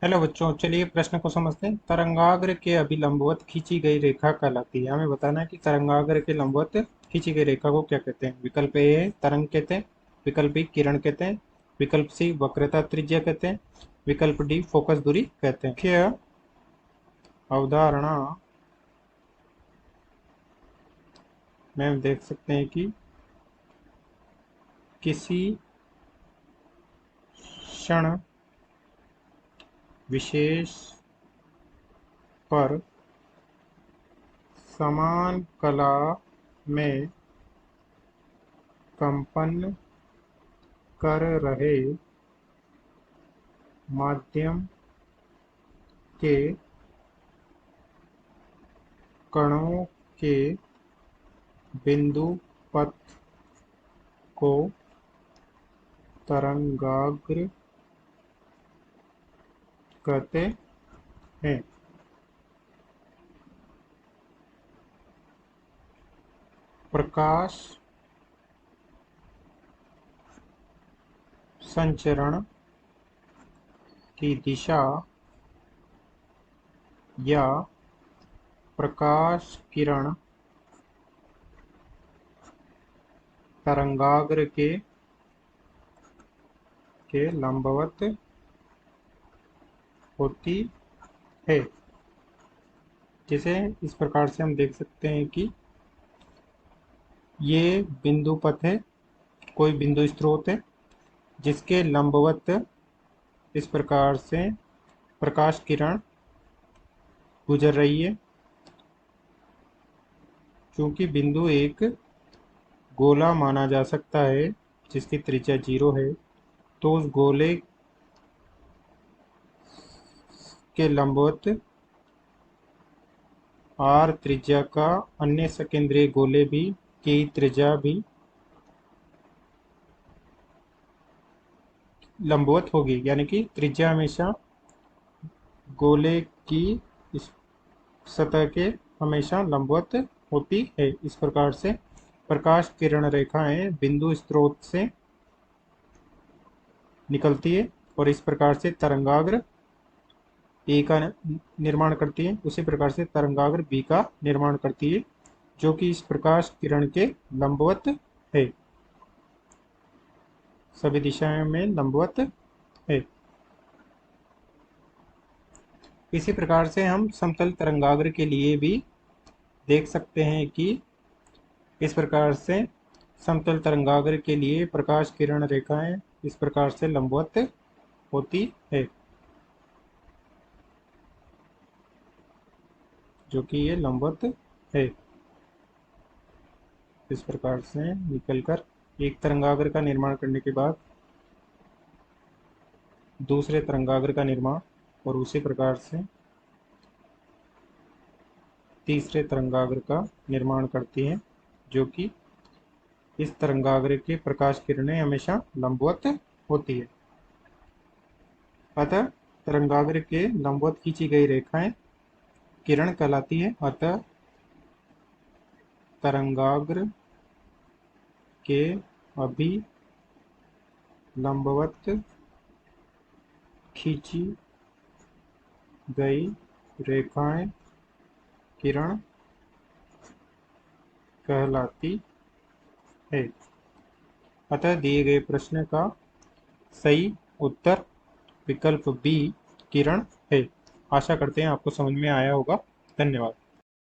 Hello बच्चों, चलिए प्रश्न को समझते हैं। तरंगाग्र के अभिलंबवत खींची गई रेखा कहलाती है। हमें बताना है कि तरंगाग्र के लंबवत खींची गई रेखा को क्या कहते हैं। विकल्प ए है तरंग कहते हैं, विकल्प बी किरण कहते हैं, विकल्प सी वक्रता त्रिज्या कहते हैं, विकल्प डी फोकस दूरी कहते हैं। मुख्य अवधारणा में हम देख सकते हैं कि किसी क्षण विशेष पर समान कला में कंपन कर रहे माध्यम के कणों के बिंदु पथ को तरंगाग्र कहते हैं। प्रकाश संचरण की दिशा या प्रकाश किरण तरंगाग्र के लंबवत होती है। जैसे इस प्रकार से हम देख सकते हैं कि ये बिंदु पथ है, कोई बिंदु स्रोत है जिसके लंबवत इस प्रकार से प्रकाश किरण गुजर रही है। चूंकि बिंदु एक गोला माना जा सकता है जिसकी त्रिज्या 0 है, तो उस गोले के लंबवत r त्रिज्या का अन्य सकेंद्रीय गोले भी की त्रिज्या भी लंबवत होगी, यानी कि त्रिज्या हमेशा गोले की इस सतह के हमेशा लंबवत होती है। इस प्रकार से प्रकाश किरण रेखाएं बिंदु स्रोत से निकलती है और इस प्रकार से तरंगाग्र ए का निर्माण करती है। उसी प्रकार से तरंगाग्र बी का निर्माण करती है, जो कि इस प्रकाश किरण के लंबवत है, सभी दिशाओं में लंबवत है। इसी प्रकार से हम समतल तरंगाग्र के लिए भी देख सकते हैं कि इस प्रकार से समतल तरंगाग्र के लिए प्रकाश किरण रेखाएं इस प्रकार से लंबवत होती है, जो कि ये लंबवत है। इस प्रकार से निकलकर एक तरंगाग्र का निर्माण करने के बाद दूसरे तरंगाग्र का निर्माण और उसी प्रकार से तीसरे तरंगाग्र का निर्माण करती हैं, जो कि इस तरंगाग्र के प्रकाश किरणें हमेशा लंबवत होती है। अतः तरंगाग्र के लंबवत खींची गई रेखाएं किरण कहलाती है। अतः तरंगाग्र के अभिलंबवत खींची गई रेखाएं किरण कहलाती है। अतः दिए गए प्रश्न का सही उत्तर विकल्प बी किरण है। आशा करते हैं आपको समझ में आया होगा। धन्यवाद।